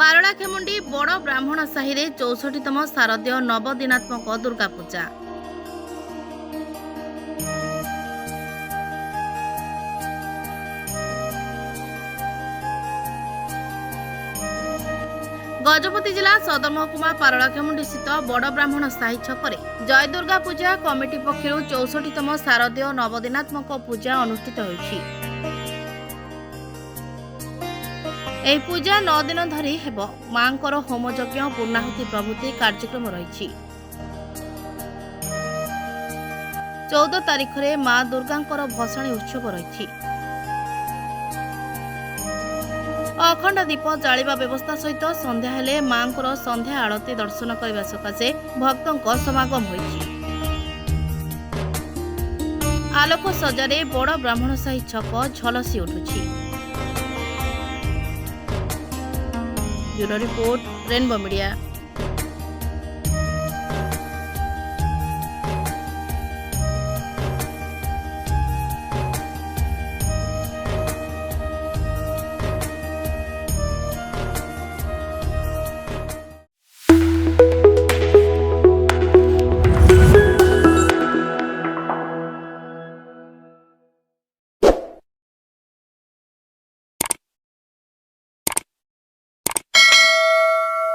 ପାରଳାଖେମୁଣ୍ଡି ବଡ଼ ବ୍ରାହ୍ମଣ ସାହିରେ 64ତମ ଶାରଦୀୟ ନବଦିନାତ୍ମକ ଦୁର୍ଗା ପୂଜା। गजपति जिला सदर महकुमा पारଳାଖେମୁଣ୍ଡି स्थित बड़ ब्राह्मण साही छकरे जय दुर्गा पूजा कमिटी पक्षर 64तम शारदीय नवदिनात्मक पूजा अनुष्ठित होइछि। एही पूजा 9 दिन धरी हेब। मांकर होमयज्ञ पूर्णाहुति प्रभृति कार्यक्रम रही। 14 तारिख रे मां दुर्गांकर भसाणी उत्सव रही। अखंड दीप जालिबा व्यवस्था सहित संध्या हेले मांकर संध्या आरती दर्शन करने सकाशे भक्तों समागम होइछि। आलोक सजारे बड़ ब्राह्मण साही छक झलसी उठुछि। Bureau report, Rainbow media.